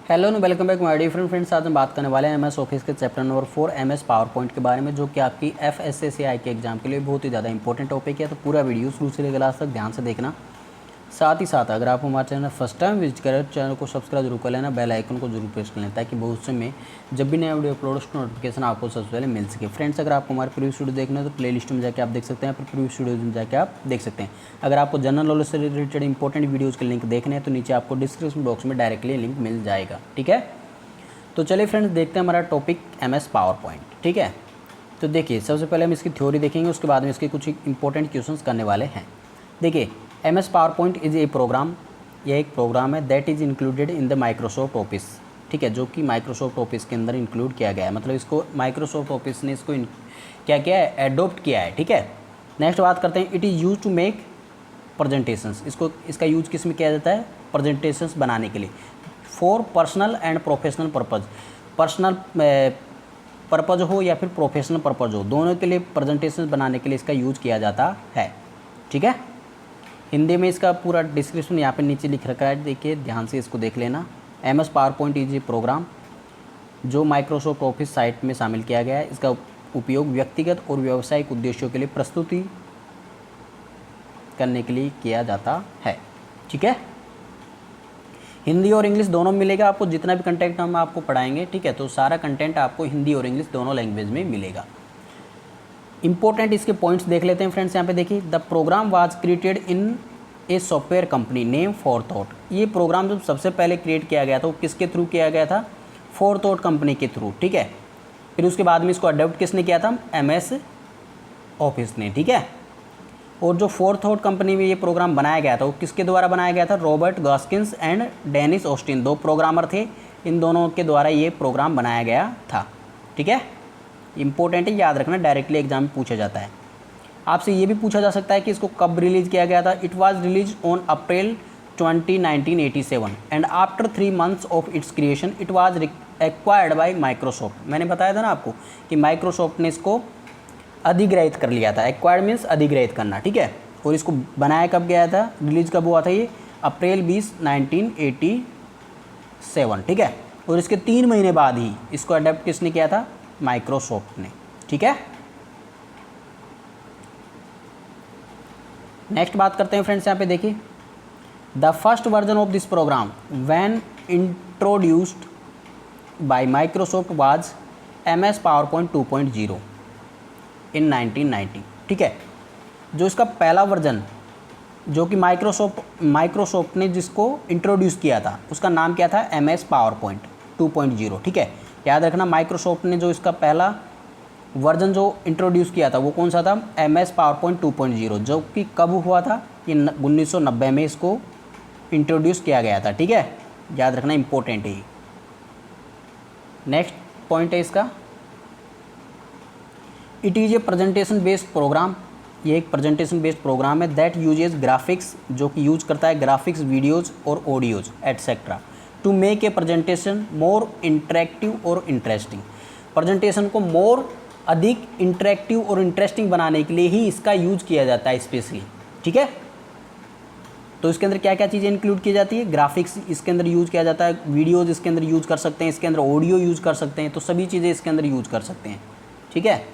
Hello and welcome back my dear friends. आज हम बात करने वाले हैं एमएस ऑफिस के chapter number 4 MS PowerPoint के बारे में, जो कि आपकी एफएसएसएआई के एग्जाम के लिए बहुत ही ज़्यादा इंपॉर्टेंट टॉपिक है। तो पूरा वीडियो शुरू से लेकर लास्ट तक ध्यान से देखना। साथ ही साथ अगर आप हमारे चैनल फर्स्ट टाइम विजिट करें तो चैनल को सब्सक्राइब जरूर कर लेना, बेल आइकन को जरूर प्रेस कर लेना, ताकि भविष्य में जब भी नया वीडियो अपलोड उसका नोटिफिकेशन आपको सबसे पहले मिल सके। फ्रेंड्स, अगर आपको हमारे प्रीवियस वीडियो देखना है तो प्लेलिस्ट में जाकर आप देख सकते हैं, प्रीवियस वीडियोज में जाकर आप देख सकते हैं। अगर आपको जनरल नॉलेज से रिलेटेड इंपॉर्टेंट वीडियोज़ के लिंक देखने हैं तो नीचे आपको डिस्क्रिप्शन बॉक्स में डायरेक्टली लिंक मिल जाएगा। ठीक है, तो चलिए फ्रेंड्स देखते हैं हमारा टॉपिक एमएस पावर पॉइंट। ठीक है, तो देखिए सबसे पहले हम इसकी थ्योरी देखेंगे, उसके बाद में इसके कुछ इंपॉर्टेंट क्वेश्चंस करने वाले हैं। देखिए, MS PowerPoint is a program, यह एक प्रोग्राम है that is included in the Microsoft Office. ठीक है, जो कि माइक्रोसॉफ्ट ऑफिस के अंदर इंक्लूड किया गया है, मतलब इसको माइक्रोसॉफ्ट ऑफिस ने इसको क्या किया है, एडोप्ट किया है। ठीक है, नेक्स्ट बात करते हैं, it is use to make presentations. इसका यूज किस में किया जाता है, प्रेजेंटेशंस बनाने के लिए, for personal and professional purpose. Personal purpose हो या फिर प्रोफेशनल पर्पज़ हो, दोनों के लिए प्रेजेंटेशन बनाने के लिए इसका यूज़ किया जाता है। ठीक है, हिंदी में इसका पूरा डिस्क्रिप्शन यहाँ पे नीचे लिख रखा है, देखिए ध्यान से इसको देख लेना। MS PowerPoint is a program जो माइक्रोसॉफ्ट ऑफिस साइट में शामिल किया गया है। इसका उपयोग व्यक्तिगत और व्यावसायिक उद्देश्यों के लिए प्रस्तुति करने के लिए किया जाता है। ठीक है, हिंदी और इंग्लिश दोनों मिलेगा आपको, जितना भी कंटेंट हम आपको पढ़ाएंगे। ठीक है, तो सारा कंटेंट आपको हिंदी और इंग्लिश दोनों लैंग्वेज में मिलेगा। इंपॉर्टेंट इसके पॉइंट्स देख लेते हैं फ्रेंड्स। यहाँ पे देखिए, the program was created in a software company name Forethought. ये प्रोग्राम जब सबसे पहले क्रिएट किया गया था वो किसके थ्रू किया गया था, फॉर थॉट कंपनी के थ्रू। ठीक है, फिर उसके बाद में इसको अडॉप्ट किसने किया था, एमएस ऑफिस ने। ठीक है, और जो फॉर थॉट कंपनी में ये प्रोग्राम बनाया गया था वो किसके द्वारा बनाया गया था, रॉबर्ट गास्किन्स एंड डेनिस ऑस्टिन, दो प्रोग्रामर थे, इन दोनों के द्वारा ये प्रोग्राम बनाया गया था। ठीक है, इंपॉर्टेंट है, याद रखना, डायरेक्टली एग्जाम में पूछा जाता है। आपसे ये भी पूछा जा सकता है कि इसको कब रिलीज़ किया गया था। It was release on April 20, 1987 and after 3 months of its creation it was acquired by Microsoft. मैंने बताया था ना आपको कि माइक्रोसॉफ्ट ने इसको अधिग्रहित कर लिया था। एक्वायर्ड मीन्स अधिग्रहित करना। ठीक है, और इसको बनाया कब गया था, रिलीज कब हुआ था, ये अप्रैल 20, 1987। ठीक है, और इसके 3 महीने बाद ही इसको अडॉप्ट किसने किया था, माइक्रोसॉफ्ट ने। ठीक है, नेक्स्ट बात करते हैं फ्रेंड्स। यहाँ पे देखिए, the first version of this program when introduced by Microsoft was MS PowerPoint 2.0 in 1990। ठीक है, जो इसका पहला वर्जन जो कि माइक्रोसॉफ्ट ने जिसको इंट्रोड्यूस किया था उसका नाम क्या था, एमएस पावर पॉइंट 2.0। ठीक है, याद रखना, माइक्रोसॉफ्ट ने जो इसका पहला वर्जन जो इंट्रोड्यूस किया था वो कौन सा था, एमएस पावर पॉइंट 2.0, जो कि कब हुआ था, ये 1990 में इसको इंट्रोड्यूस किया गया था। ठीक है, याद रखना, इंपॉर्टेंट है। नेक्स्ट पॉइंट है इसका, it is a presentation based program. ये एक प्रेजेंटेशन बेस्ड प्रोग्राम है दैट यूजेज ग्राफिक्स, जो कि यूज करता है ग्राफिक्स, वीडियोज़ और audios etcetera to make a presentation more interactive और इंटरेस्टिंग। प्रेजेंटेशन को मोर अधिक इंटरेक्टिव और इंटरेस्टिंग बनाने के लिए ही इसका यूज किया जाता है स्पेशली। ठीक है, तो इसके अंदर क्या क्या चीज़ें इंक्लूड की जाती है, ग्राफिक्स इसके अंदर यूज किया जाता है, वीडियोज़ इसके अंदर यूज कर सकते हैं, इसके अंदर ऑडियो यूज कर सकते हैं, तो सभी चीज़ें इसके अंदर यूज कर सकते हैं। ठीक है,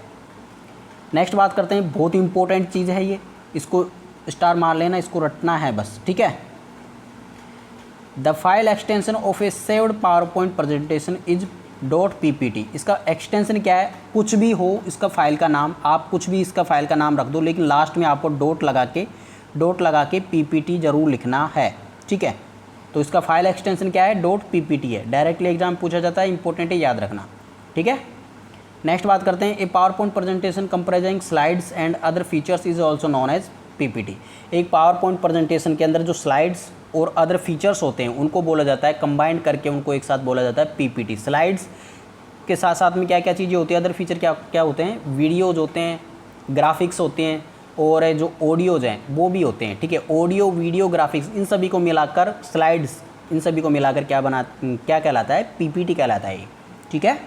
नेक्स्ट बात करते हैं, बहुत इंपॉर्टेंट चीज़ है ये, इसको स्टार मार लेना, इसको रटना है बस। ठीक है, the file extension of A saved power point presentation is .ppt। इसका एक्सटेंशन क्या है, कुछ भी हो इसका फाइल का नाम, आप कुछ भी इसका फाइल का नाम रख दो, लेकिन लास्ट में आपको डॉट लगा के ppt जरूर लिखना है। ठीक है, तो इसका फाइल एक्सटेंशन क्या है, .ppt है। डायरेक्टली एग्जाम पूछा जाता है, इंपॉर्टेंट है, याद रखना। ठीक है, नेक्स्ट बात करते हैं, a power point presentation comprising slides and other features is also known as PPT. एक पावर पॉइंट प्रेजेंटेशन के अंदर जो स्लाइड्स और अदर फीचर्स होते हैं उनको बोला जाता है, कंबाइन करके उनको एक साथ बोला जाता है पीपीटी। स्लाइड्स के साथ साथ में क्या क्या चीज़ें होती है, अदर फीचर क्या क्या होते हैं, वीडियोज़ होते हैं, ग्राफिक्स होते हैं, और जो ऑडियोज़ हैं वो भी होते हैं। ठीक है, ऑडियो, वीडियो, ग्राफिक्स, इन सभी को मिलाकर स्लाइड्स, इन सभी को मिलाकर क्या कहलाता है, पीपीटी कहलाता है। ठीक है,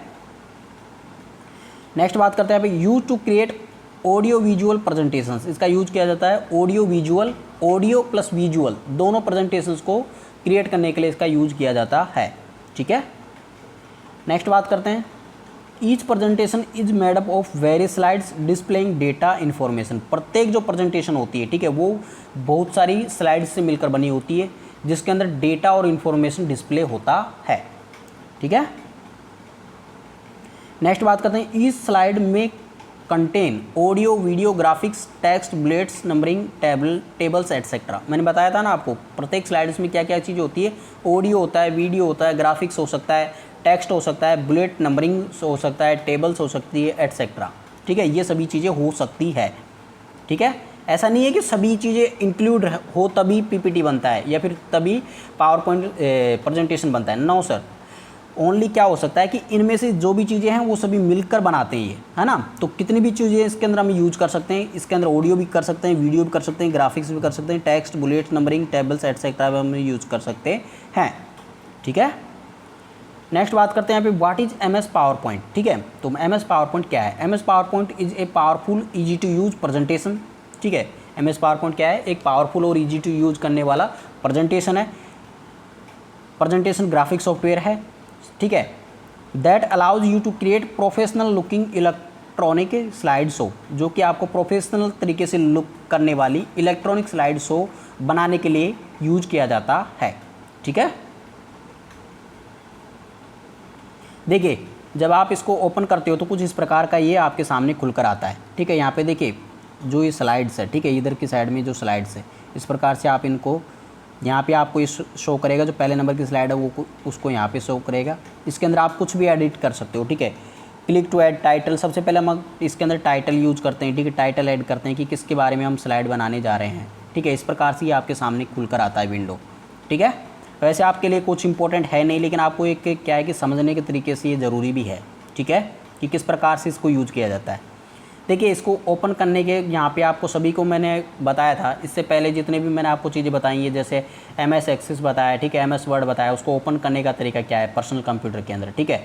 नेक्स्ट बात करते हैं यहाँ पे, use to create audio visual presentations. इसका यूज किया जाता है audio visual, audio plus visual दोनों प्रेजेंटेशंस को क्रिएट करने के लिए इसका यूज किया जाता है। ठीक है। नेक्स्ट बात करते हैं, each presentation is made up of various slides displaying data information. प्रत्येक जो प्रेजेंटेशन होती है, ठीक है, वो बहुत सारी स्लाइड्स से मिलकर बनी होती है जिसके अंदर डेटा और इन्फॉर्मेशन डिस्प्ले होता है, ठीक है। नेक्स्ट बात करते हैं, ईच स्लाइड में contain audio, video, graphics, text, bullets, numbering, tables etcetera. मैंने बताया था ना आपको प्रत्येक स्लाइड्स में क्या क्या चीज़ होती है, ऑडियो होता है, वीडियो होता है, ग्राफिक्स हो सकता है, टेक्स्ट हो सकता है, बुलेट, नंबरिंग हो सकता है, टेबल्स हो सकती है, एटसेट्रा, ठीक है। ये सभी चीज़ें हो सकती है, ठीक है। ऐसा नहीं है कि सभी चीज़ें इंक्लूड हो तभी पीपीटी बनता है या फिर तभी पावर पॉइंट प्रेजेंटेशन बनता है। नो सर, ओनली क्या हो सकता है कि इनमें से जो भी चीज़ें हैं वो सभी मिलकर बनाते हैं ये, है ना। तो कितनी भी चीज़ें इसके अंदर हम यूज कर सकते हैं, इसके अंदर ऑडियो भी कर सकते हैं, वीडियो भी कर सकते हैं, ग्राफिक्स भी कर सकते हैं, text, bullets, numbering, tables etcetera भी हम यूज कर सकते हैं, ठीक है। नेक्स्ट बात करते हैं यहाँ पे, what is MS power point, ठीक है। तो MS पावर पॉइंट क्या है? MS power point is a powerful easy to use presentation, ठीक है। MS पावर पॉइंट क्या है? एक पावरफुल और ईजी टू यूज करने वाला प्रेजेंटेशन है, प्रेजेंटेशन ग्राफिक सॉफ्टवेयर है, ठीक है। That allows you to create professional looking electronic slide show, जो कि आपको प्रोफेशनल तरीके से लुक करने वाली इलेक्ट्रॉनिक स्लाइड शो बनाने के लिए यूज किया जाता है, ठीक है। देखिए, जब आप इसको ओपन करते हो तो कुछ इस प्रकार का ये आपके सामने खुलकर आता है, ठीक है। यहाँ पे देखिए जो ये स्लाइड्स है, ठीक है, इधर की साइड में जो स्लाइड्स है, इस प्रकार से आप इनको यहाँ पे आपको इस शो करेगा, जो पहले नंबर की स्लाइड है वो उसको यहाँ पे शो करेगा। इसके अंदर आप कुछ भी एडिट कर सकते हो, ठीक है। क्लिक टू ऐड टाइटल, सबसे पहले हम इसके अंदर टाइटल यूज करते हैं, ठीक है। टाइटल ऐड करते हैं कि किसके बारे में हम स्लाइड बनाने जा रहे हैं, ठीक है। इस प्रकार से ये आपके सामने खुलकर आता है विंडो, ठीक है। वैसे आपके लिए कुछ इंपॉर्टेंट है नहीं, लेकिन आपको एक क्या है कि समझने के तरीके से ये ज़रूरी भी है, ठीक है, कि किस प्रकार से इसको यूज किया जाता है। देखिए, इसको ओपन करने के यहाँ पे आपको सभी को मैंने बताया था, इससे पहले जितने भी मैंने आपको चीज़ें बताई हैं, जैसे MS एक्सेस बताया, ठीक है, MS वर्ड बताया, उसको ओपन करने का तरीका क्या है पर्सनल कंप्यूटर के अंदर, ठीक है।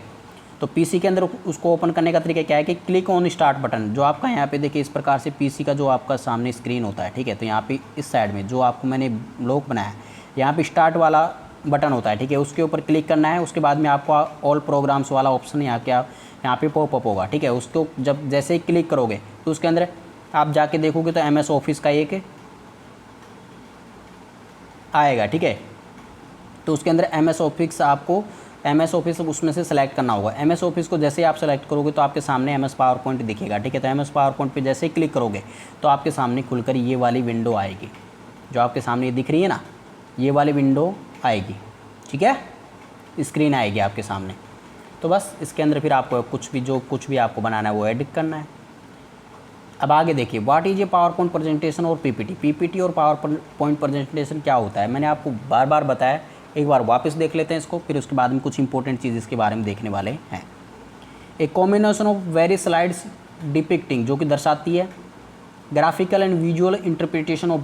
तो PC के अंदर उसको ओपन करने का तरीका क्या है कि क्लिक ऑन स्टार्ट बटन, जो आपका यहाँ पे देखिए इस प्रकार से PC का जो आपका सामने स्क्रीन होता है, ठीक है। तो यहाँ पे इस साइड में जो आपको मैंने ब्लॉक बनाया, यहाँ पे स्टार्ट वाला बटन होता है, ठीक है, उसके ऊपर क्लिक करना है। उसके बाद में आपको ऑल प्रोग्राम्स वाला ऑप्शन यहाँ पे पॉपअप होगा, ठीक है। उसको जब जैसे ही क्लिक करोगे तो उसके अंदर आप जाके देखोगे तो MS ऑफिस का एक आएगा, ठीक है। तो उसके अंदर MS ऑफिस आपको MS ऑफिस उसमें से सेलेक्ट करना होगा। MS ऑफिस को जैसे ही आप सेलेक्ट करोगे तो आपके सामने MS पावर पॉइंट दिखेगा, ठीक है। तो MS पावर पॉइंट पर जैसे ही क्लिक करोगे तो आपके सामने खुलकर ये वाली विंडो आएगी, जो आपके सामने दिख रही है ना, ये वाली विंडो आएगी, ठीक है। स्क्रीन आएगी आपके सामने। तो बस इसके अंदर फिर आपको कुछ भी आपको बनाना है वो एडिट करना है। अब आगे देखिए, what is a power point presentation और पीपीटी और पावर पॉइंट प्रेजेंटेशन क्या होता है, मैंने आपको बार बार बताया। एक बार वापस देख लेते हैं इसको, फिर उसके बाद में कुछ इंपॉर्टेंट चीज़ इसके बारे में देखने वाले हैं। एक combination of various slides depicting, जो कि दर्शाती है graphical and visual interpretation of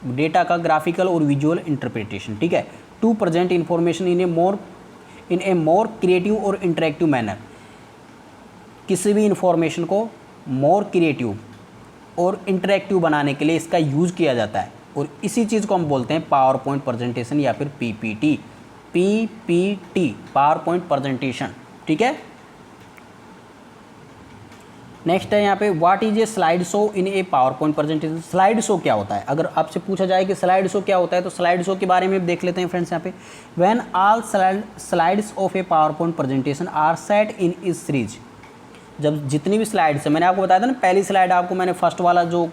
data का ग्राफिकल और विजुअल इंटरप्रिटेशन, ठीक है, to present information in a more creative और इंटरेक्टिव मैनर। किसी भी इंफॉर्मेशन को मोर क्रिएटिव और इंटरेक्टिव बनाने के लिए इसका यूज़ किया जाता है, और इसी चीज़ को हम बोलते हैं पावर पॉइंट प्रेजेंटेशन या फिर पीपीटी, पावर पॉइंट प्रेजेंटेशन, ठीक है। नेक्स्ट है यहाँ पे, what is a slide show in A power point presentation. Slide show क्या होता है? अगर आपसे पूछा जाए कि स्लाइड शो क्या होता है, तो स्लाइड शो के बारे में देख लेते हैं फ्रेंड्स। यहाँ पे, when all slides of a power point presentation are set in is series, जब जितनी भी स्लाइड्स है, मैंने आपको बताया था ना, पहली स्लाइड आपको मैंने फर्स्ट वाला जो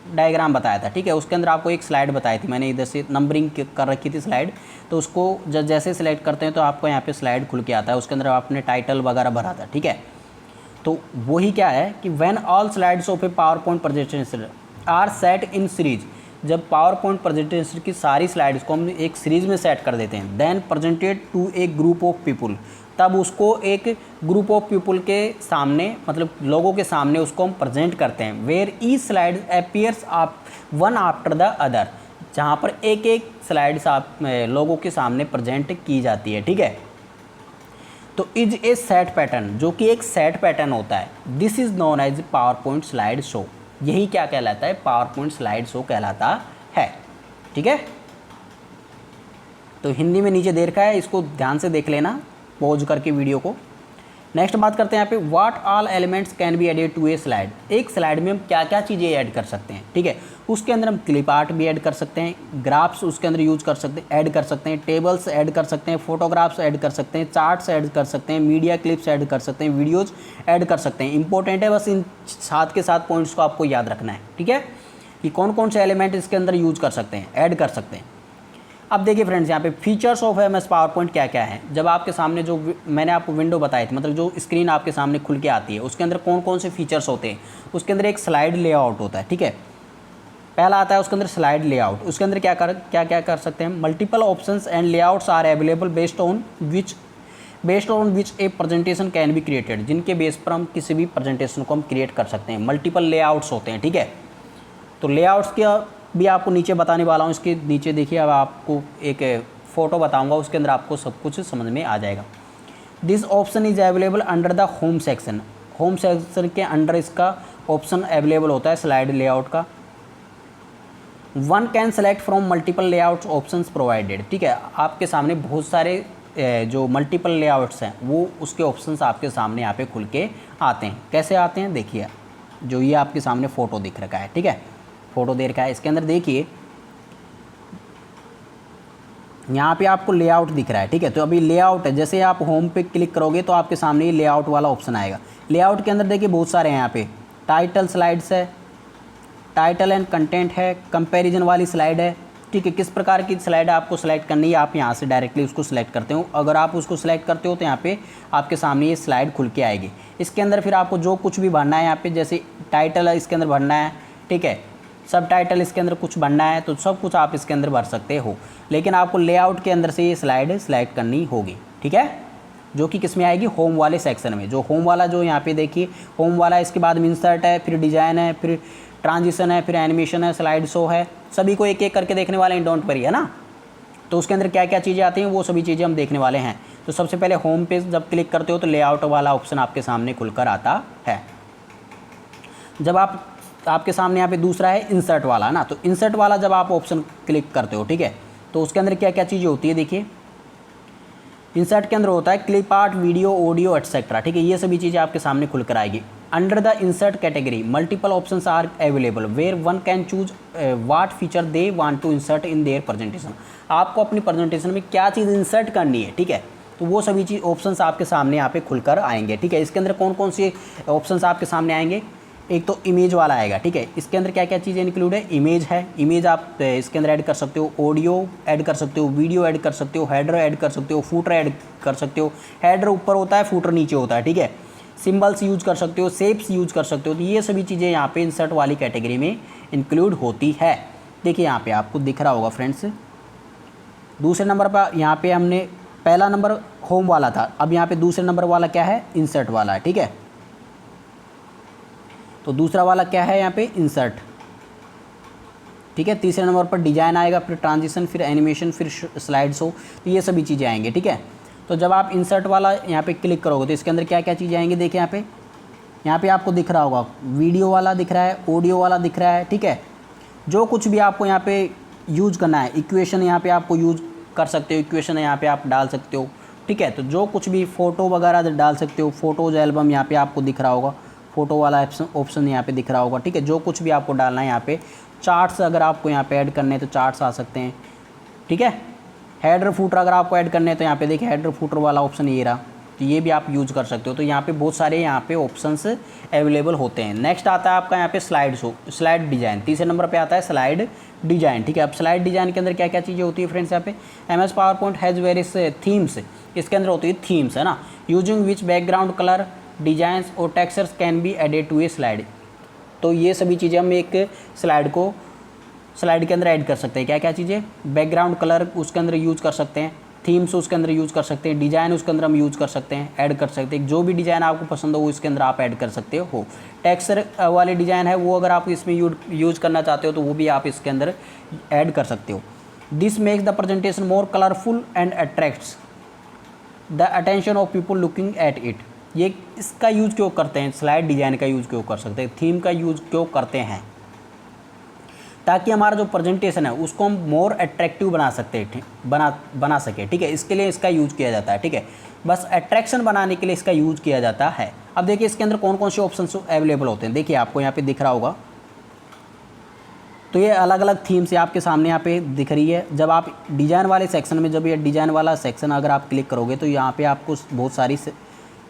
डायग्राम बताया था, ठीक है, उसके अंदर आपको एक स्लाइड बताई थी मैंने, इधर से नंबरिंग कर रखी थी स्लाइड। तो उसको जैसे सेलेक्ट करते हैं तो आपको यहाँ पे स्लाइड खुल के आता है, उसके अंदर आपने टाइटल वगैरह भरा था, ठीक है। तो वही क्या है कि when all slides of a power point presentation are set in series, जब पावर पॉइंट प्रेजेंटेशन की सारी स्लाइड्स को हम एक सीरीज में सेट कर देते हैं, then presented to a group of people, तब उसको एक ग्रुप ऑफ पीपुल के सामने, मतलब लोगों के सामने उसको हम प्रेजेंट करते हैं। Where each slide appears one after the other, जहाँ पर एक एक स्लाइड्स आप लोगों के सामने प्रेजेंट की जाती है, ठीक है। तो इज ए सेट पैटर्न, जो कि एक सेट पैटर्न होता है, this is known as PowerPoint slide show, यही क्या कहलाता है? पावर पॉइंट स्लाइड शो कहलाता है, ठीक है। तो हिंदी में नीचे दे रखा है, इसको ध्यान से देख लेना पॉज करके वीडियो को। नेक्स्ट बात करते हैं यहाँ पे, what all elements can be added to a slide. एक स्लाइड में हम क्या क्या चीज़ें ऐड कर सकते हैं, ठीक है। उसके अंदर हम क्लिप आर्ट भी ऐड कर सकते हैं, ग्राफ्स उसके अंदर यूज कर सकते हैं, ऐड कर सकते हैं, टेबल्स ऐड कर सकते हैं, फोटोग्राफ्स ऐड कर सकते हैं, चार्ट्स ऐड कर सकते हैं, मीडिया क्लिप्स ऐड कर सकते हैं, वीडियोज़ ऐड कर सकते हैं। इंपॉर्टेंट है बस इन साथ के साथ पॉइंट्स को आपको याद रखना है, ठीक है, कि कौन कौन से एलिमेंट इसके अंदर यूज कर सकते हैं, ऐड कर सकते हैं। अब देखिए फ्रेंड्स, यहाँ पे features of MS power point क्या क्या है। जब आपके सामने जो मैंने आपको विंडो बताई थी, मतलब जो स्क्रीन आपके सामने खुल के आती है, उसके अंदर कौन कौन से फीचर्स होते हैं। उसके अंदर एक स्लाइड लेआउट होता है, ठीक है, पहला आता है उसके अंदर स्लाइड लेआउट। उसके अंदर क्या कर सकते हैं, multiple options and layouts are available based on which a presentation can be created. जिनके बेस पर हम किसी भी प्रेजेंटेशन को हम क्रिएट कर सकते हैं। मल्टीपल लेआउट्स होते हैं, ठीक है। तो लेआउट्स का भी आपको नीचे बताने वाला हूँ। इसके नीचे देखिए, अब आपको एक फ़ोटो बताऊँगा, उसके अंदर आपको सब कुछ समझ में आ जाएगा। This option is available under the home section. Home section के अंडर इसका ऑप्शन अवेलेबल होता है स्लाइड लेआउट का। One can select from multiple layouts options provided, ठीक है। आपके सामने बहुत सारे जो मल्टीपल लेआउट्स हैं वो उसके ऑप्शंस आपके सामने यहाँ पे खुल के आते हैं। कैसे आते हैं देखिए, जो ये आपके सामने फ़ोटो दिख रखा है, ठीक है, फ़ोटो दे रखा है। इसके अंदर देखिए यहाँ पे आपको लेआउट दिख रहा है, ठीक है। तो अभी लेआउट है, जैसे आप होम पे क्लिक करोगे तो आपके सामने ये लेआउट वाला ऑप्शन आएगा। लेआउट के अंदर देखिए बहुत सारे हैं यहाँ पे। टाइटल स्लाइड्स है, टाइटल एंड कंटेंट है, कंपैरिजन वाली स्लाइड है, ठीक है। किस प्रकार की स्लाइड आपको सेलेक्ट करनी है, आप यहाँ से डायरेक्टली उसको सेलेक्ट करते हो। अगर आप उसको सेलेक्ट करते हो तो यहाँ पे आपके सामने ये स्लाइड खुल के आएगी। इसके अंदर फिर आपको जो कुछ भी भरना है यहाँ पे, जैसे टाइटल है इसके अंदर भरना है, ठीक है, सब टाइटल इसके अंदर कुछ भरना है, तो सब कुछ आप इसके अंदर भर सकते हो। लेकिन आपको लेआउट के अंदर से ये स्लाइड सेलेक्ट करनी होगी, ठीक है, जो कि किस में आएगी, होम वाले सेक्शन में। जो होम वाला जो यहाँ पे देखिए होम वाला है, इसके बाद में इंसर्ट है, फिर डिज़ाइन है, फिर ट्रांजिशन है, फिर एनिमेशन है, स्लाइड शो है। सभी को एक एक करके देखने वाले हैं, डोंट वरी, है ना। तो उसके अंदर क्या क्या चीज़ें आती हैं वो सभी चीज़ें हम देखने वाले हैं। तो सबसे पहले होम पे जब क्लिक करते हो तो लेआउट वाला ऑप्शन आपके सामने खुलकर आता है। जब आपके सामने यहाँ पे दूसरा है इंसर्ट वाला, ना, तो इंसर्ट वाला जब आप ऑप्शन क्लिक करते हो, ठीक है, तो उसके अंदर क्या क्या चीज़ें होती है देखिए। इंसर्ट के अंदर होता है clip art, video, audio etcetera, ठीक है। ये सभी चीज़ें आपके सामने खुलकर आएगी। Under the insert category multiple options are available where one can choose what feature they want to insert in their presentation. आपको अपनी प्रेजेंटेशन में क्या चीज़ इंसर्ट करनी है, ठीक है, तो वो सभी चीज़ ऑप्शंस आपके सामने यहाँ पे खुलकर आएंगे, ठीक है। इसके अंदर कौन कौन से ऑप्शंस आपके सामने आएंगे, एक तो इमेज वाला आएगा, ठीक है। इसके अंदर क्या क्या चीज़ें इंक्लूड है, इमेज है, इमेज आप इसके अंदर ऐड कर सकते हो, ऑडियो ऐड कर सकते हो, वीडियो ऐड कर सकते हो, हेडर ऐड कर सकते हो, फूटर ऐड कर सकते हो। हेडर ऊपर होता है, फूटर नीचे होता है, ठीक है। सिंबल्स यूज कर सकते हो, शेप्स यूज कर सकते हो। तो ये सभी चीज़ें यहाँ पे इंसर्ट वाली कैटेगरी में इंक्लूड होती है। देखिए यहाँ पे आपको दिख रहा होगा फ्रेंड्स, दूसरे नंबर पर यहाँ पे हमने पहला नंबर होम वाला था, अब यहाँ पे दूसरे नंबर वाला क्या है, इंसर्ट वाला है, ठीक है। तो दूसरा वाला क्या है यहाँ पे, इंसर्ट, ठीक है। तीसरे नंबर पर डिजाइन आएगा, फिर ट्रांजिशन, फिर एनिमेशन, फिर स्लाइड शो। तो ये सभी चीज़ें आएंगी, ठीक है। तो जब आप इंसर्ट वाला यहाँ पे क्लिक करोगे तो इसके अंदर क्या क्या चीज़ें आएंगी देखिए। यहाँ पे आपको दिख रहा होगा, वीडियो वाला दिख रहा है, ऑडियो वाला दिख रहा है, ठीक है। जो कुछ भी आपको यहाँ पे यूज करना है, इक्वेशन यहाँ पे आपको यूज कर सकते हो, इक्वेशन यहाँ पे आप डाल सकते हो, ठीक है। तो जो कुछ भी फ़ोटो वगैरह डाल सकते हो, फ़ोटोज़ एल्बम यहाँ पे आपको दिख रहा होगा, फ़ोटो वाला ऑप्शन यहाँ पे दिख रहा होगा, ठीक है। जो कुछ भी आपको डालना है यहाँ पे, चार्ट्स अगर आपको यहाँ पे ऐड करने हैं तो चार्ट्स आ सकते हैं, ठीक है। हेडर फूटर अगर आपको ऐड करने हैं तो यहाँ पे देखिए हेडर फूटर वाला ऑप्शन ये रहा, तो ये भी आप यूज़ कर सकते हो। तो यहाँ पे बहुत सारे यहाँ पे ऑप्शंस अवेलेबल होते हैं। नेक्स्ट आता है आपका यहाँ पे स्लाइड शो, स्लाइड डिज़ाइन। तीसरे नंबर पे आता है स्लाइड डिज़ाइन, ठीक है। अब स्लाइड डिज़ाइन के अंदर क्या क्या चीज़ें होती है फ्रेंड्स, यहाँ पे MS power point has various themes. इसके अंदर होती है थीम्स, है ना, using which background colour, designs और textures can be added to a slide. तो ये सभी चीज़ें हम एक स्लाइड के अंदर ऐड कर सकते हैं। क्या क्या चीज़ें, बैकग्राउंड कलर उसके अंदर यूज़ कर सकते हैं, थीम्स उसके अंदर यूज़ कर सकते हैं, डिज़ाइन उसके अंदर हम यूज़ कर सकते हैं, ऐड कर सकते हैं। जो भी डिज़ाइन आपको पसंद हो वो इसके अंदर आप ऐड कर सकते हो। टेक्सचर वाले डिज़ाइन है वो अगर आप इसमें यूज़ करना चाहते हो तो वो भी आप इसके अंदर ऐड कर सकते हो। This makes the presentation more colourful and attracts the attention of people looking at it. ये इसका यूज़ क्यों करते हैं, स्लाइड डिज़ाइन का यूज़ क्यों कर सकते हैं, थीम का यूज़ क्यों करते हैं। ताकि हमारा जो प्रेजेंटेशन है उसको हम मोर अट्रैक्टिव बना सकते हैं, बना सके, ठीक है। इसके लिए इसका यूज़ किया जाता है, ठीक है। बस अट्रैक्शन बनाने के लिए इसका यूज़ किया जाता है। अब देखिए इसके अंदर कौन कौन से ऑप्शन अवेलेबल होते हैं। देखिए आपको यहाँ पे दिख रहा होगा, तो ये अलग अलग थीम से आपके सामने यहाँ पे दिख रही है। जब आप डिज़ाइन वाले सेक्शन में, जब ये डिज़ाइन वाला सेक्शन अगर आप क्लिक करोगे तो यहाँ पे आपको बहुत सारी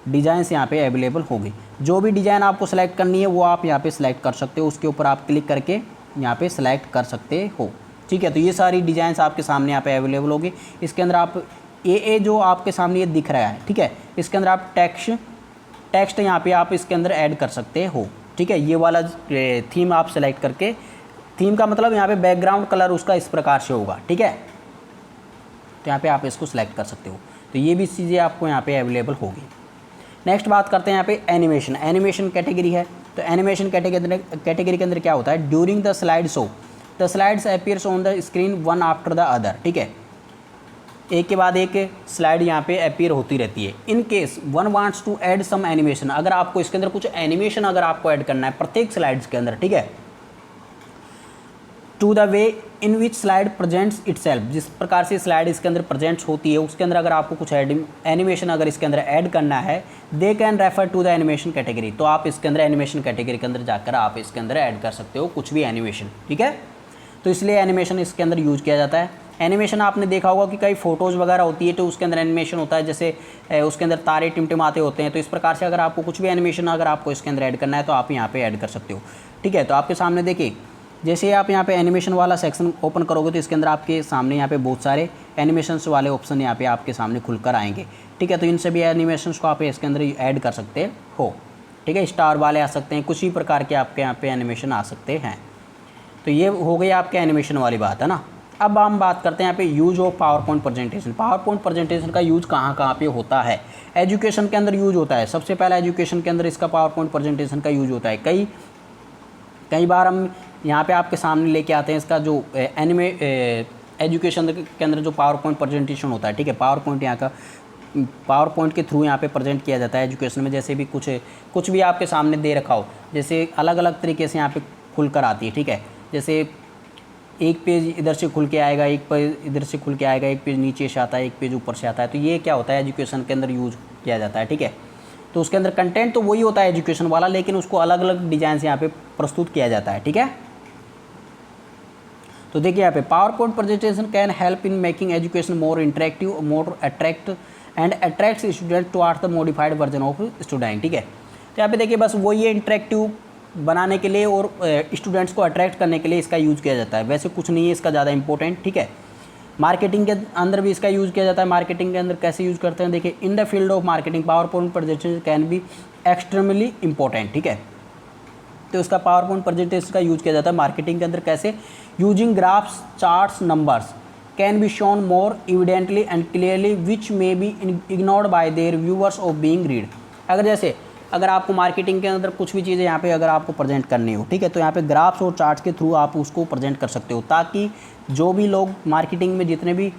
डिज़ाइंस यहाँ पे अवेलेबल होगी। जो भी डिज़ाइन आपको सेलेक्ट करनी है वो आप यहाँ पे सेलेक्ट कर सकते हो, उसके ऊपर आप क्लिक करके यहाँ पे सेलेक्ट कर सकते हो, ठीक है। तो ये सारी डिज़ाइंस आपके सामने यहाँ पे अवेलेबल होगी। इसके अंदर आप ए जो आपके सामने ये दिख रहा है, ठीक है, इसके अंदर आप टेक्स्ट यहाँ पे आप इसके अंदर ऐड कर सकते हो, ठीक है। ये वाला थीम आप सेलेक्ट करके, थीम का मतलब यहाँ पे बैकग्राउंड कलर उसका इस प्रकार से होगा, ठीक है। तो यहाँ पे आप इसको सिलेक्ट कर सकते हो। तो ये भी चीज़ें आपको यहाँ पे अवेलेबल होगी। नेक्स्ट बात करते हैं यहाँ पे एनिमेशन कैटेगरी है। तो एनिमेशन कैटेगरी के अंदर क्या होता है, during the slide show the slides appears on the screen one after the other, ठीक है। एक के बाद एक स्लाइड यहाँ पे अपीयर होती रहती है। In case one wants to add some animation, अगर आपको इसके अंदर कुछ एनिमेशन अगर आपको ऐड करना है प्रत्येक स्लाइड्स के अंदर, ठीक है, to the way in which slide presents itself, जिस प्रकार से स्लाइड इसके अंदर प्रेजेंट्स होती है उसके अंदर अगर आपको कुछ एनिमेशन अगर इसके अंदर ऐड करना है, they can refer to the animation category. तो आप इसके अंदर एनिमेशन कैटेगरी के अंदर जाकर आप इसके अंदर ऐड कर सकते हो कुछ भी एनिमेशन, ठीक है। तो इसलिए एनिमेशन इसके अंदर यूज किया जाता है। एनिमेशन आपने देखा होगा कि कई फोटोज़ वगैरह होती है तो उसके अंदर एनिमेशन होता है, जैसे उसके अंदर तारे टिमटिमाते होते हैं। तो इस प्रकार से अगर आपको कुछ भी एनिमेशन अगर आपको इसके अंदर ऐड करना है तो आप यहाँ पे ऐड कर सकते हो, ठीक है। तो आपके सामने देखिए, जैसे आप यहाँ पे एनिमेशन वाला सेक्शन ओपन करोगे तो इसके अंदर आपके सामने यहाँ पे बहुत सारे एनिमेशंस वाले ऑप्शन यहाँ पे आपके सामने खुलकर आएंगे, ठीक है। तो इन सभी एनिमेशंस को आप इसके अंदर ऐड कर सकते हो, ठीक है। स्टार वाले आ सकते हैं, कुछ ही प्रकार के आपके यहाँ पे एनिमेशन आ सकते हैं। तो ये हो गई आपके एनिमेशन वाली बात, है ना। अब हम बात करते हैं यहाँ पे use of power point presentation. Power point presentation का यूज कहाँ कहाँ पे होता है। एजुकेशन के अंदर यूज होता है। सबसे पहला एजुकेशन के अंदर इसका पावर पॉइंट प्रेजेंटेशन का यूज होता है। कई बार हम यहाँ पे आपके सामने लेके आते हैं इसका जो एजुकेशन के अंदर जो पावर पॉइंट प्रेजेंटेशन होता है, ठीक है। पावर पॉइंट के थ्रू यहाँ पे प्रेजेंट किया जाता है एजुकेशन में। जैसे भी कुछ भी आपके सामने दे रखा हो, जैसे अलग अलग तरीके से यहाँ पे खुल कर आती है, ठीक है। जैसे एक पेज इधर से खुल के आएगा, एक पेज इधर से खुल के आएगा, एक पेज नीचे से आता है, एक पेज ऊपर से आता है। तो ये क्या होता है, एजुकेशन के अंदर यूज किया जाता है, ठीक है। तो उसके अंदर कंटेंट तो वही होता है एजुकेशन वाला, लेकिन उसको अलग अलग डिज़ाइन से यहाँ पे प्रस्तुत किया जाता है, ठीक है। तो देखिए यहाँ पे power point presentation can help in making education more interactive, more attract and attracts student towards the modified version of student, ठीक है। तो यहाँ पे देखिए बस वही है, इंटरेक्टिव बनाने के लिए और स्टूडेंट्स को अट्रैक्ट करने के लिए इसका यूज़ किया जाता है। वैसे कुछ नहीं है इसका ज़्यादा इंपॉर्टेंट, ठीक है। मार्केटिंग के अंदर भी इसका यूज़ किया जाता है। मार्केटिंग के अंदर कैसे यूज़ करते हैं, देखिए in the field of marketing power point presentation can be extremely important, ठीक है। तो इसका पावर पॉइंट प्रेजेंटेशन का यूज़ किया जाता है मार्केटिंग के अंदर। कैसे, using graphs, charts, numbers can be shown more इविडेंटली and clearly which may be ignored bye there viewers of being read. अगर आपको मार्केटिंग के अंदर कुछ भी चीज़ें यहाँ पे अगर आपको प्रेजेंट करनी हो, ठीक है, तो यहाँ पे ग्राफ्स और चार्ट्स के थ्रू आप उसको प्रेजेंट कर सकते हो, ताकि जो भी लोग मार्केटिंग में जितने भी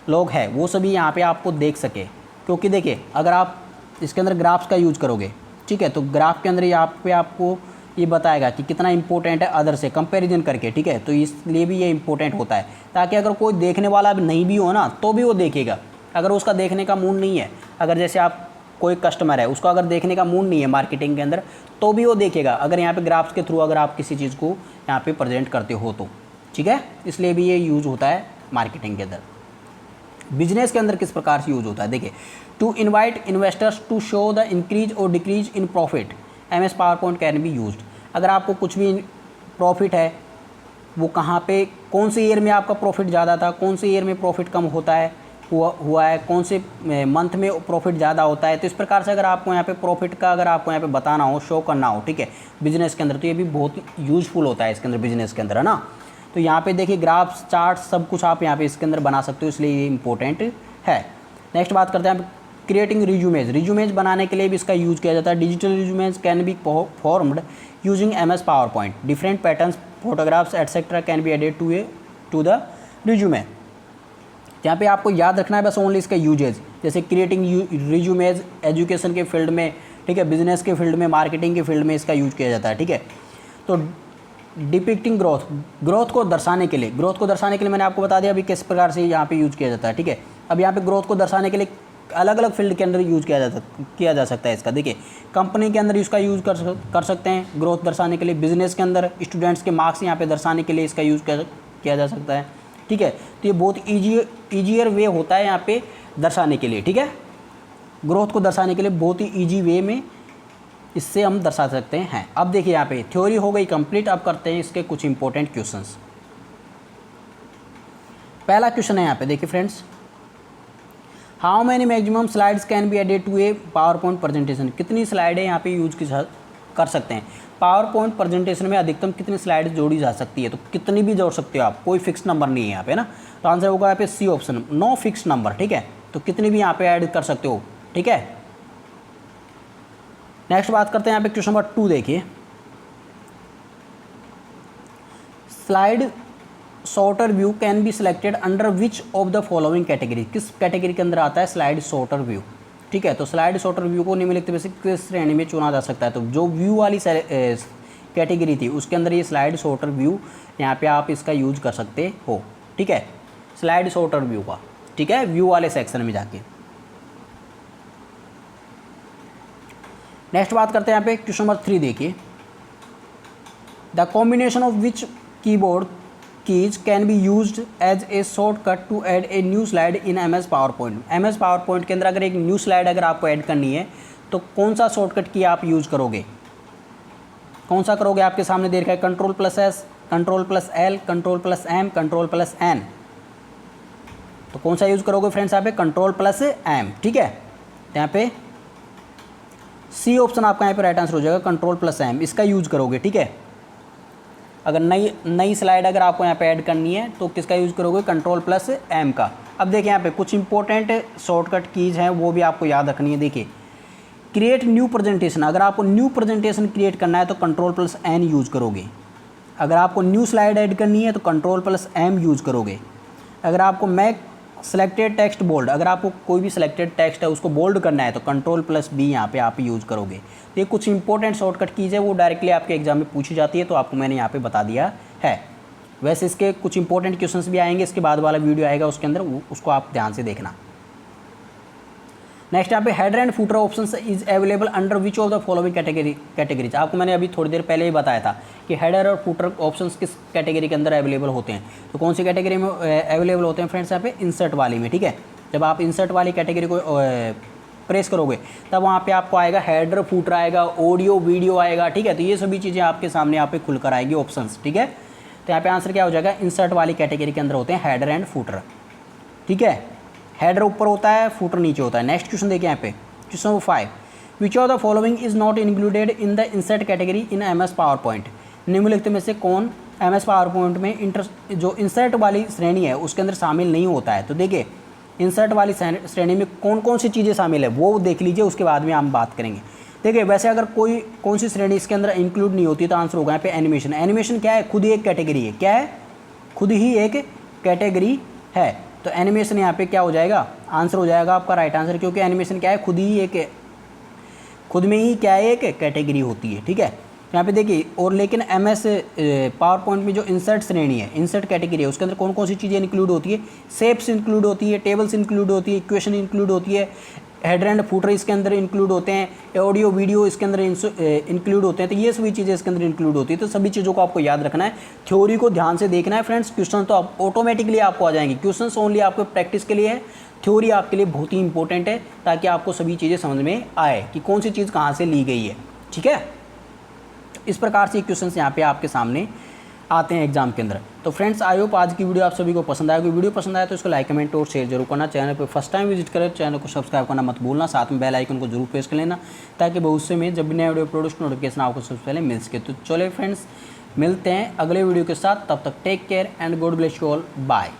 लोग हैं वो सभी यहाँ पे आपको देख सके। क्योंकि देखिए अगर आप इसके अंदर ग्राफ्स का यूज़ करोगे, ठीक है, तो ग्राफ के अंदर यहाँ पे आपको ये बताएगा कि कितना इंपॉर्टेंट है अदर से कंपैरिजन करके, ठीक है। तो इसलिए भी ये इंपॉर्टेंट होता है, ताकि अगर कोई देखने वाला नहीं भी हो ना तो भी वो देखेगा। अगर उसका देखने का मूड नहीं है, अगर जैसे आप कोई कस्टमर है उसको अगर देखने का मूड नहीं है मार्केटिंग के अंदर, तो भी वो देखेगा अगर यहाँ पे ग्राफ्स के थ्रू अगर आप किसी चीज़ को यहाँ पे प्रेजेंट करते हो तो, ठीक है। इसलिए भी ये यूज़ होता है मार्केटिंग के अंदर। बिजनेस के अंदर किस प्रकार से यूज़ होता है, देखिए to invite investors to show the increase और decrease in profit MS power point can be used. अगर आपको कुछ भी प्रॉफिट है वो कहाँ पे, कौन से ईयर में आपका प्रॉफिट ज़्यादा था, कौन से ईयर में प्रॉफिट कम होता है हुआ है, कौन से मंथ में प्रॉफिट ज़्यादा होता है। तो इस प्रकार से अगर आपको यहाँ पे प्रॉफिट का अगर आपको यहाँ पे बताना हो, शो करना हो, ठीक है, बिजनेस के अंदर, तो ये भी बहुत यूज़फुल होता है इसके अंदर, बिजनेस के अंदर, है ना। तो यहाँ पे देखिए ग्राफ्स, चार्ट्स सब कुछ आप यहाँ पे इसके अंदर बना सकते हो, इसलिए ये इंपॉर्टेंट है। नेक्स्ट बात करते हैं क्रिएटिंग रिज्यूमेज बनाने के लिए भी इसका यूज़ किया जाता है। Digital resumes can be formed using MS power point. Different patterns, photographs etcetera can be added to the resume. यहाँ पे आपको याद रखना है बस ओनली इसका यूजेज, जैसे क्रिएटिंग रिज्यूमेज एजुकेशन के फील्ड में, ठीक है, बिजनेस के फील्ड में, मार्केटिंग के फील्ड में इसका यूज किया जाता है, ठीक है। तो डिपिक्टिंग ग्रोथ को दर्शाने के लिए, मैंने आपको बता दिया अभी किस प्रकार से यहाँ पे यूज किया जाता है, ठीक है। अब यहाँ पे ग्रोथ को दर्शाने के लिए अलग अलग फील्ड के अंदर यूज किया जा सकता है इसका। देखिए कंपनी के अंदर इसका यूज कर सकते हैं ग्रोथ दर्शाने के लिए, बिजनेस के अंदर स्टूडेंट्स के मार्क्स यहाँ पे दर्शाने के लिए इसका यूज किया जा सकता है, ठीक है। तो ये बहुत ईजियर वे होता है यहाँ पे दर्शाने के लिए, ठीक है। ग्रोथ को दर्शाने के लिए बहुत ही ईजी वे में इससे हम दर्शा सकते हैं। अब देखिए यहाँ पे थ्योरी हो गई कंप्लीट। अब करते हैं इसके कुछ इंपॉर्टेंट क्वेश्चंस। पहला क्वेश्चन है यहाँ पे, देखिए friends, how many maximum slides can be added to a power point presentation. कितनी स्लाइडें यहाँ पे यूज कर सकते हैं। पावर पॉइंट प्रेजेंटेशन में अधिकतम कितनी स्लाइड जोड़ी जा सकती है, तो कितनी भी जोड़ सकते हो आप, कोई फिक्स नंबर नहीं है यहाँ पे ना। तो आंसर होगा यहाँ पे C option, no fix number, ठीक है। तो कितनी भी यहाँ पे ऐड कर सकते हो, ठीक है। नेक्स्ट बात करते हैं यहाँ पे क्वेश्चन नंबर 2, देखिए slide shorter view can be selected under which of the following category. किस कैटेगरी के अंदर आता है स्लाइड शॉर्टर व्यू, ठीक है। तो स्लाइड शॉर्टर व्यू को निम्नलिखित में से किस श्रेणी में चुना जा सकता है। तो जो व्यू वाली कैटेगरी थी उसके अंदर ये स्लाइड शॉर्टर व्यू यहाँ पे आप इसका यूज कर सकते हो, ठीक है। स्लाइड शॉर्टर व्यू का, ठीक है, व्यू वाले सेक्शन में जाके। नेक्स्ट बात करते हैं यहाँ पे क्वेश्चन नंबर 3, देखिए the combination of which keyboard keys can be used as a shortcut to add a new slide in MS power point. MS power point के अंदर अगर एक न्यू स्लाइड अगर आपको ऐड करनी है तो कौन सा शॉर्टकट की आप यूज करोगे, कौन सा करोगे। आपके सामने दे रखा है Ctrl+S, Ctrl+L, Ctrl+M, Ctrl+N। तो कौन सा यूज करोगे फ्रेंड्स यहाँ पे, Ctrl+M, ठीक है। तो यहाँ पे सी ऑप्शन आपका यहाँ पे राइट आंसर हो जाएगा, Ctrl+M इसका यूज करोगे, ठीक है। अगर नई स्लाइड अगर आपको यहाँ पे ऐड करनी है तो किसका यूज़ करोगे, Ctrl+M का। अब देखिए यहाँ पे कुछ इंपॉर्टेंट शॉर्टकट कीज हैं वो भी आपको याद रखनी है। देखिए क्रिएट न्यू प्रेजेंटेशन, अगर आपको न्यू प्रेजेंटेशन क्रिएट करना है तो Ctrl+N यूज़ करोगे। अगर आपको न्यू स्लाइड ऐड करनी है तो Ctrl+M यूज़ करोगे। अगर आपको मैक सेलेक्टेड टेक्स्ट बोल्ड, अगर आपको कोई भी सिलेक्टेड टेक्स्ट है उसको बोल्ड करना है तो Ctrl+B यहाँ पे आप यूज़ करोगे। तो ये कुछ इंपॉर्टेंट शॉर्टकट कीज है, वो डायरेक्टली आपके एग्जाम में पूछी जाती है, तो आपको मैंने यहाँ पे बता दिया है। वैसे इसके कुछ इंपॉर्टेंट क्वेश्चंस भी आएंगे, इसके बाद वाला वीडियो आएगा उसके अंदर, उसको आप ध्यान से देखना। नेक्स्ट यहाँ पे header and footer options is available under which of the following categories. आपको मैंने अभी थोड़ी देर पहले ही बताया था कि हेडर और फुटर ऑप्शंस किस कैटेगरी के अंदर अवेलेबल होते हैं। तो कौन सी कैटेगरी में अवेलेबल होते हैं फ्रेंड्स, यहाँ पे इंसर्ट वाली में, ठीक है। जब आप इंसर्ट वाली कैटेगरी को प्रेस करोगे तब वहाँ पे आपको आएगा हेडर, फुटर आएगा, ऑडियो, वीडियो आएगा, ठीक है। तो ये सभी चीज़ें आपके सामने यहाँ पे खुलकर आएगी ऑप्शंस, ठीक है। तो यहाँ पे आंसर क्या हो जाएगा, इंसर्ट वाली कैटेगरी के अंदर होते हैं हेडर एंड फुटर, ठीक है। हेडर ऊपर होता है, फुटर नीचे होता है। नेक्स्ट क्वेश्चन देखिए यहाँ पे question number 5, which of the following is not included in the insert category in MS power point. निम्नलिखित में से कौन MS पावर पॉइंट में जो इंसर्ट वाली श्रेणी है उसके अंदर शामिल नहीं होता है। तो देखिए इंसर्ट वाली श्रेणी में कौन कौन सी चीज़ें शामिल है वो देख लीजिए, उसके बाद में हम बात करेंगे। देखिए वैसे अगर कौन सी श्रेणी इसके अंदर इंक्लूड नहीं होती तो आंसर होगा यहाँ पे एनिमेशन। एनिमेशन क्या है, खुद ही एक कैटेगरी है, क्या है, खुद ही एक कैटेगरी है। तो एनिमेशन यहाँ पे क्या हो जाएगा, आंसर हो जाएगा आपका राइट आंसर, क्योंकि एनिमेशन क्या है, खुद में ही क्या है, एक कैटेगरी होती है, ठीक है। यहाँ पे देखिए और लेकिन MS पावर पॉइंट में जो इंसर्ट श्रेणी है, इंसर्ट कैटेगरी है, उसके अंदर कौन कौन सी चीज़ें इंक्लूड होती है, शेप्स इंक्लूड होती है, टेबल्स इंक्लूड होती है, इक्वेशन इंक्लूड होती है, हेडर एंड फुटर इसके अंदर इंक्लूड होते हैं, ऑडियो वीडियो इसके अंदर इंक्लूड होते हैं। तो ये सभी चीज़ें इसके अंदर इंक्लूड होती है। तो सभी चीज़ों को आपको याद रखना है, थ्योरी को ध्यान से देखना है फ्रेंड्स। क्वेश्चन तो आप ऑटोमेटिकली आपको आ जाएंगे, क्वेश्चन ओनली आपको प्रैक्टिस के लिए है, थ्योरी आपके लिए बहुत ही इंपॉर्टेंट है ताकि आपको सभी चीज़ें समझ में आए कि कौन सी चीज़ कहाँ से ली गई है, ठीक है। इस प्रकार से क्वेश्चन यहाँ पे आपके सामने आते हैं एग्जाम के अंदर। तो फ्रेंड्स आई होप आज की वीडियो आप सभी को पसंद आएगी। वीडियो पसंद आया तो इसको लाइक, कमेंट और शेयर जरूर करना। चैनल पे फर्स्ट टाइम विजिट करें चैनल को सब्सक्राइब करना मत भूलना, साथ में बेल आइकन को जरूर प्रेस कर लेना ताकि भविष्य में जब भी नया वीडियो अपलोड उसकी नोटिफिकेशन आपको सबसे पहले मिल सके। तो चलिए फ्रेंड्स मिलते हैं अगले वीडियो के साथ, तब तक take care and God bless you all, bye.